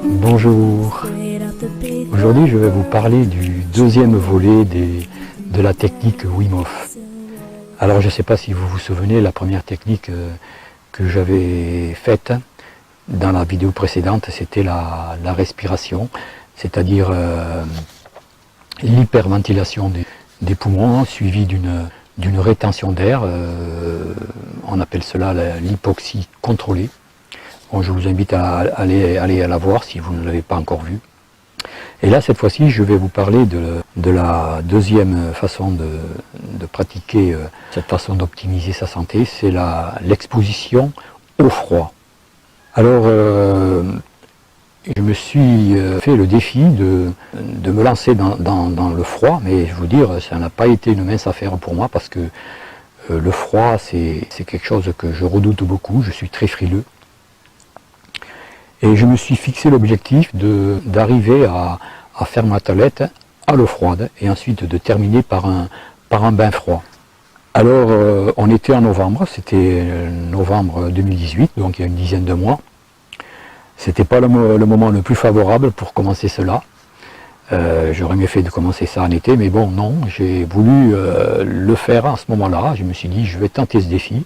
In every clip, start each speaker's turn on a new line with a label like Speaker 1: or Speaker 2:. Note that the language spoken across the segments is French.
Speaker 1: Bonjour. Aujourd'hui, je vais vous parler du deuxième volet de la technique Wim Hof. Alors, je ne sais pas si vous vous souvenez, la première technique que j'avais faite dans la vidéo précédente, c'était la respiration, c'est-à-dire l'hyperventilation des poumons suivie d'une rétention d'air. On appelle cela l'hypoxie contrôlée. Bon, je vous invite à aller la voir si vous ne l'avez pas encore vue. Et là, cette fois-ci, je vais vous parler de la deuxième façon de pratiquer cette façon d'optimiser sa santé, c'est l'exposition au froid. Alors, je me suis fait le défi de me lancer dans le froid, mais je vous dire, ça n'a pas été une mince affaire pour moi parce que le froid, c'est quelque chose que je redoute beaucoup, je suis très frileux. Et je me suis fixé l'objectif d'arriver à faire ma toilette à l'eau froide et ensuite de terminer par un bain froid. Alors, on était en novembre, c'était novembre 2018, donc il y a une dizaine de mois. C'était pas le moment le plus favorable pour commencer cela. J'aurais mieux fait de commencer ça en été, mais bon, non, j'ai voulu le faire à ce moment-là. Je me suis dit, je vais tenter ce défi.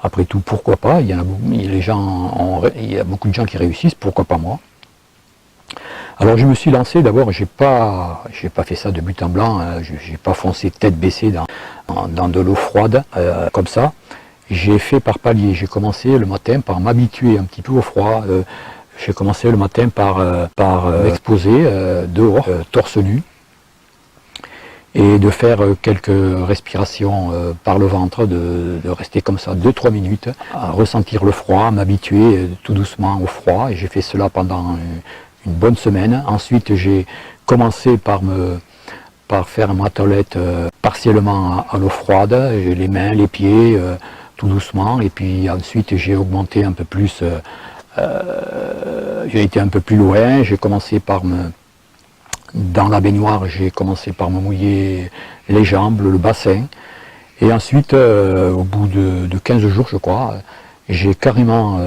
Speaker 1: Après tout, pourquoi pas? Il y a beaucoup de gens qui réussissent, pourquoi pas moi? Alors je me suis lancé, d'abord, j'ai pas fait ça de but en blanc, j'ai pas foncé tête baissée dans de l'eau froide, comme ça. J'ai fait par palier. J'ai commencé le matin par m'habituer un petit peu au froid. J'ai commencé le matin par m'exposer dehors, torse nu, et de faire quelques respirations par le ventre, de rester comme ça 2-3 minutes, à ressentir le froid, à m'habituer tout doucement au froid, et j'ai fait cela pendant une bonne semaine. Ensuite, j'ai commencé par faire ma toilette partiellement à l'eau froide, les mains, les pieds, tout doucement, et puis ensuite j'ai augmenté un peu plus. J'ai été un peu plus loin, j'ai commencé dans la baignoire, j'ai commencé par me mouiller les jambes, le bassin, et ensuite, au bout de 15 jours, je crois, j'ai carrément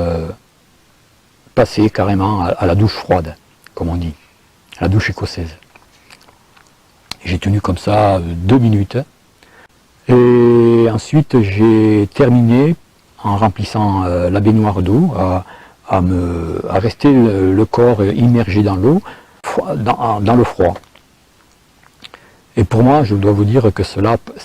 Speaker 1: passé à la douche froide, comme on dit, à la douche écossaise. J'ai tenu comme ça 2 minutes, et ensuite j'ai terminé en remplissant la baignoire d'eau, à rester le corps immergé dans l'eau, dans le froid. Et pour moi, je dois vous dire que ça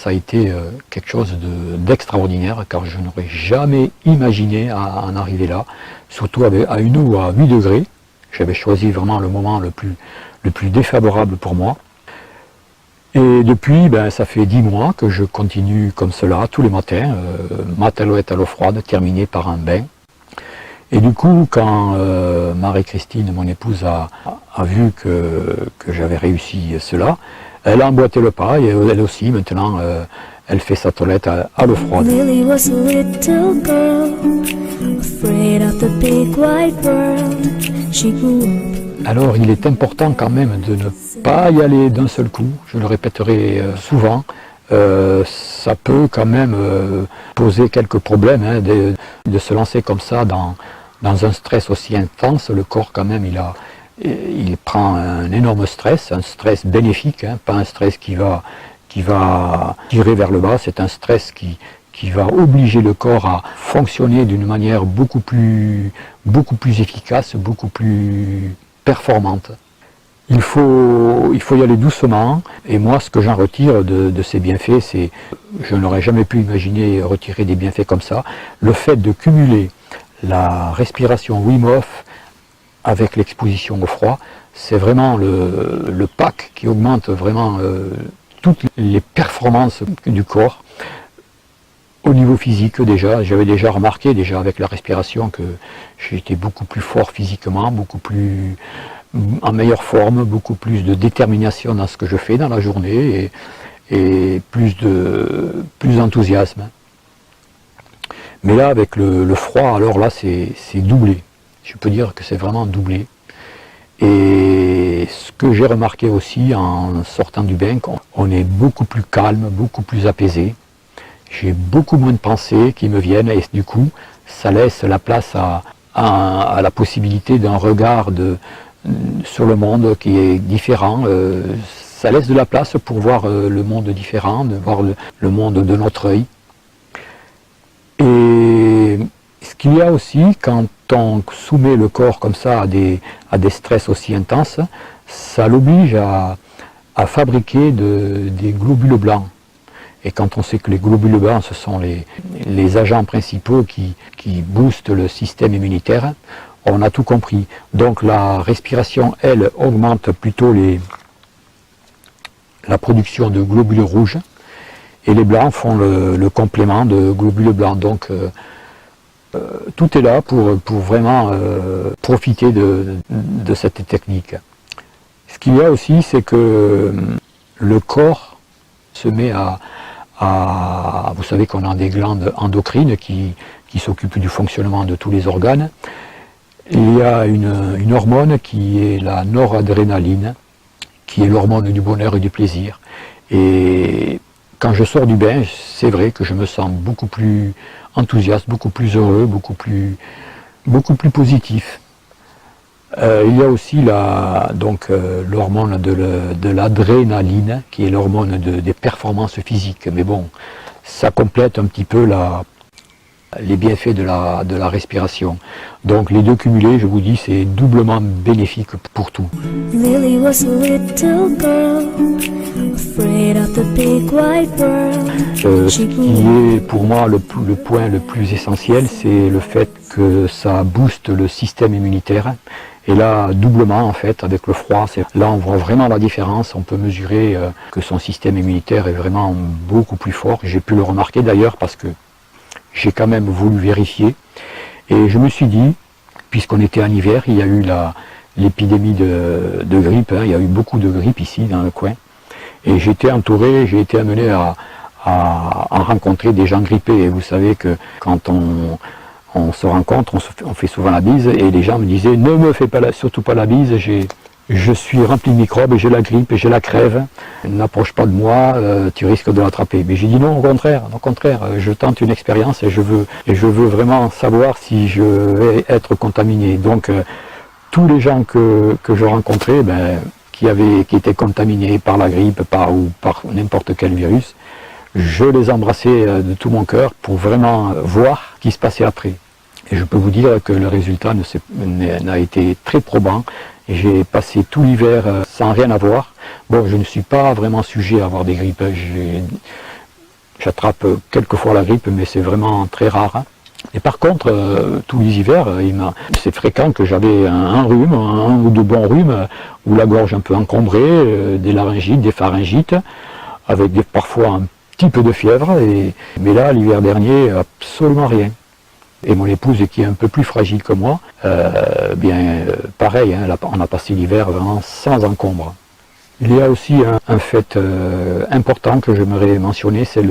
Speaker 1: a été quelque chose d'extraordinaire, car je n'aurais jamais imaginé en arriver là, surtout à une eau à 8 degrés. J'avais choisi vraiment le moment le plus défavorable pour moi. Et depuis, ça fait 10 mois que je continue comme cela, tous les matins, ma toilette à l'eau froide, terminée par un bain. Et du coup, quand Marie-Christine, mon épouse, a vu que j'avais réussi cela, elle a emboîté le pas, et elle aussi, maintenant, elle fait sa toilette à l'eau froide. Alors, il est important quand même de ne pas y aller d'un seul coup, je le répéterai souvent. Ça peut quand même poser quelques problèmes de se lancer comme ça dans un stress aussi intense. Le corps quand même il prend un énorme stress, un stress bénéfique, pas un stress qui va tirer vers le bas, c'est un stress qui va obliger le corps à fonctionner d'une manière beaucoup plus efficace, beaucoup plus performante. Il faut y aller doucement, et moi ce que j'en retire de ces bienfaits, c'est, je n'aurais jamais pu imaginer retirer des bienfaits comme ça, le fait de cumuler la respiration Wim Hof avec l'exposition au froid, c'est vraiment le pack qui augmente vraiment toutes les performances du corps. Au niveau physique déjà, j'avais déjà remarqué avec la respiration que j'étais beaucoup plus fort physiquement, beaucoup plus en meilleure forme, beaucoup plus de détermination dans ce que je fais dans la journée et plus d'enthousiasme. Mais là, avec le froid, alors là, c'est doublé. Je peux dire que c'est vraiment doublé. Et ce que j'ai remarqué aussi en sortant du bain, on est beaucoup plus calme, beaucoup plus apaisé. J'ai beaucoup moins de pensées qui me viennent et du coup, ça laisse la place à à la possibilité d'un regard sur le monde qui est différent. Ça laisse de la place pour voir le monde différent, de voir le monde de notre œil. Et ce qu'il y a aussi, quand on soumet le corps comme ça à des stress aussi intenses, ça l'oblige à fabriquer des globules blancs. Et quand on sait que les globules blancs, ce sont les agents principaux qui boostent le système immunitaire, on a tout compris. Donc la respiration, elle, augmente plutôt la production de globules rouges, et les blancs font le complément de globules blancs. Donc tout est là pour vraiment profiter de cette technique. Ce qu'il y a aussi, c'est que le corps se met vous savez qu'on a des glandes endocrines qui s'occupent du fonctionnement de tous les organes. Il y a une hormone qui est la noradrénaline, qui est l'hormone du bonheur et du plaisir. Et quand je sors du bain, c'est vrai que je me sens beaucoup plus enthousiaste, beaucoup plus heureux, beaucoup plus positif. Il y a aussi l'hormone de l'adrénaline, qui est l'hormone des performances physiques. Mais bon, ça complète un petit peu les bienfaits de la respiration. Donc les deux cumulés, je vous dis, c'est doublement bénéfique pour tout.
Speaker 2: Lily was a little girl, afraid of the big white world.
Speaker 1: Ce qui est pour moi le point le plus essentiel, c'est le fait que ça booste le système immunitaire. Et là, doublement en fait, avec le froid, là on voit vraiment la différence. On peut mesurer que son système immunitaire est vraiment beaucoup plus fort. J'ai pu le remarquer d'ailleurs parce que j'ai quand même voulu vérifier. Et je me suis dit, puisqu'on était en hiver, il y a eu l'épidémie de grippe, hein, il y a eu beaucoup de grippe ici dans le coin. Et j'ai été entouré, j'ai été amené à rencontrer des gens grippés. Et vous savez que quand on se rencontre, on fait souvent la bise, et les gens me disaient, ne me fais surtout pas la bise, je suis rempli de microbes, j'ai la grippe, j'ai la crève, n'approche pas de moi, tu risques de l'attraper. Mais j'ai dit non, au contraire, je tente une expérience et je veux vraiment savoir si je vais être contaminé. Donc tous les gens que je rencontrais, qui étaient contaminés par la grippe, ou par n'importe quel virus, je les embrassais de tout mon cœur pour vraiment voir ce qui se passait après. Et je peux vous dire que le résultat n'a été très probant. J'ai passé tout l'hiver sans rien avoir. Bon, je ne suis pas vraiment sujet à avoir des grippes. J'attrape quelquefois la grippe, mais c'est vraiment très rare. Et par contre, tous les hivers, c'est fréquent que j'avais un rhume, un ou deux bons rhumes, ou la gorge un peu encombrée, des laryngites, des pharyngites, avec parfois un petit peu de fièvre. Mais là, l'hiver dernier, absolument rien. Et mon épouse, qui est un peu plus fragile que moi, pareil, hein, on a passé l'hiver vraiment sans encombre. Il y a aussi un fait important que j'aimerais mentionner, c'est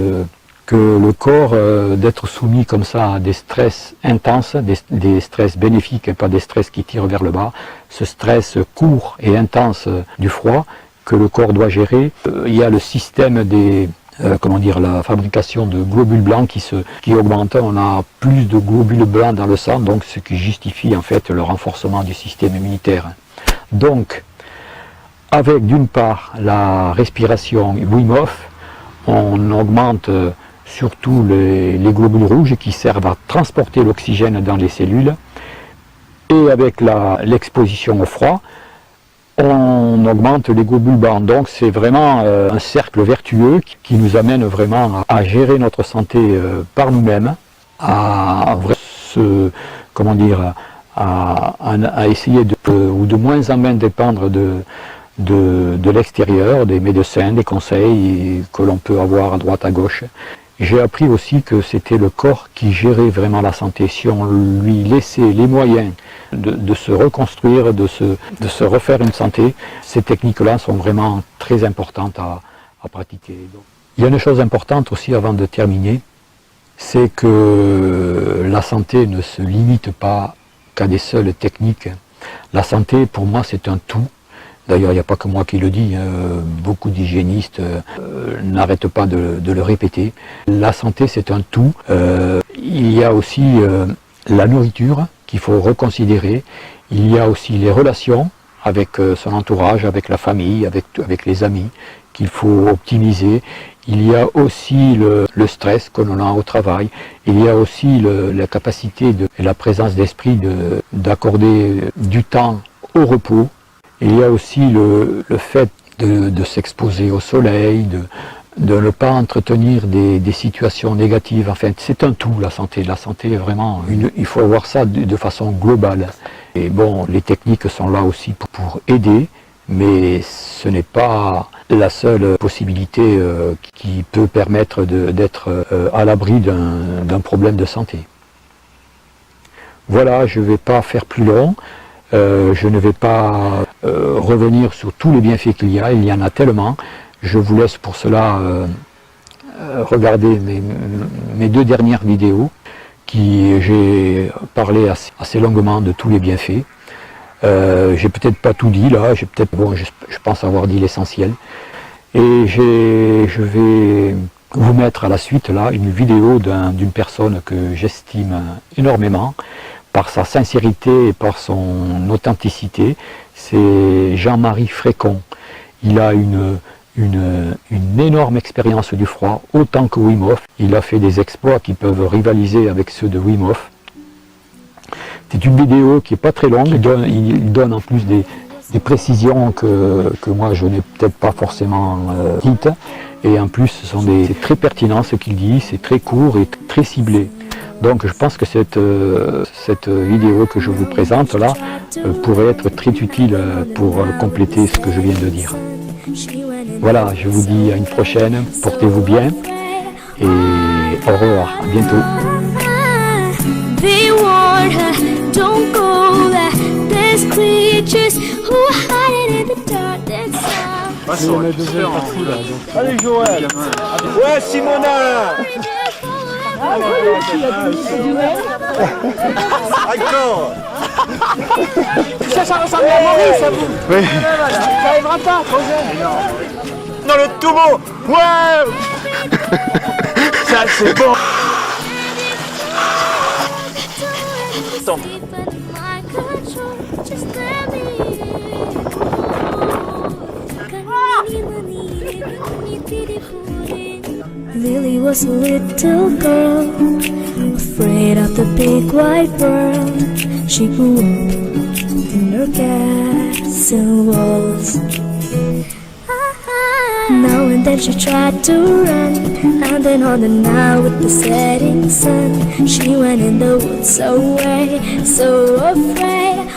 Speaker 1: que le corps, d'être soumis comme ça à des stress intenses, des stress bénéfiques et pas des stress qui tirent vers le bas, ce stress court et intense du froid que le corps doit gérer. Il y a le système la fabrication de globules blancs qui augmente. On a plus de globules blancs dans le sang, donc ce qui justifie en fait le renforcement du système immunitaire. Donc, avec d'une part la respiration Wim Hof, on augmente surtout les globules rouges qui servent à transporter l'oxygène dans les cellules, et avec l'exposition au froid, on augmente les globules blancs. Donc c'est vraiment un cercle vertueux qui nous amène vraiment à gérer notre santé par nous-mêmes, à essayer de moins en moins dépendre de l'extérieur, des médecins, des conseils que l'on peut avoir à droite à gauche. J'ai appris aussi que c'était le corps qui gérait vraiment la santé. Si on lui laissait les moyens de se reconstruire, de se refaire une santé, ces techniques-là sont vraiment très importantes à pratiquer. Donc, il y a une chose importante aussi avant de terminer, c'est que la santé ne se limite pas qu'à des seules techniques. La santé, pour moi, c'est un tout. D'ailleurs, il n'y a pas que moi qui le dis, beaucoup d'hygiénistes n'arrêtent pas de le répéter. La santé, c'est un tout. Il y a aussi la nourriture qu'il faut reconsidérer. Il y a aussi les relations avec son entourage, avec la famille, avec les amis, qu'il faut optimiser. Il y a aussi le stress que l'on a au travail. Il y a aussi la capacité et la présence d'esprit d'accorder du temps au repos. Il y a aussi le fait de s'exposer au soleil, de ne pas entretenir des situations négatives. Enfin, c'est un tout, la santé. La santé est vraiment, il faut voir ça de façon globale. Et bon, les techniques sont là aussi pour aider, mais ce n'est pas la seule possibilité qui peut permettre d'être à l'abri d'un problème de santé. Voilà, je ne vais pas faire plus long. Je ne vais pas revenir sur tous les bienfaits qu'il y en a tellement. Je vous laisse pour cela regarder mes 2 dernières vidéos qui j'ai parlé assez longuement de tous les bienfaits. J'ai peut-être pas tout dit là, je pense avoir dit l'essentiel. Et je vais vous mettre à la suite là une vidéo d'une personne que j'estime énormément par sa sincérité et par son authenticité. C'est Jean-Marie Frécon. Il a une énorme expérience du froid, autant que Wim Hof. Il a fait des exploits qui peuvent rivaliser avec ceux de Wim Hof. C'est une vidéo qui n'est pas très longue, il donne en plus des précisions que moi je n'ai peut-être pas forcément dites. Et en plus, c'est très pertinent ce qu'il dit, c'est très court et très ciblé. Donc je pense que cette vidéo que je vous présente là pourrait être très utile pour compléter ce que je viens de dire. Voilà, je vous dis à une prochaine, portez-vous bien et au revoir, à bientôt.
Speaker 2: They warned her, don't go there. There's creatures who are hiding in the dark.
Speaker 3: Allez Joël. Ouais Simona. Encore.
Speaker 4: Ça ressemble à Maurice, à vous.
Speaker 3: Oui.
Speaker 4: Ça arrivera pas, trop jeune.
Speaker 3: Non, le tout beau. Ouais. Ça c'est bon.
Speaker 2: Lily was a little girl, afraid of the big white world. She grew up in her castle walls. Now and then she tried to run, and then on the night with the setting sun, she went in the woods away, so afraid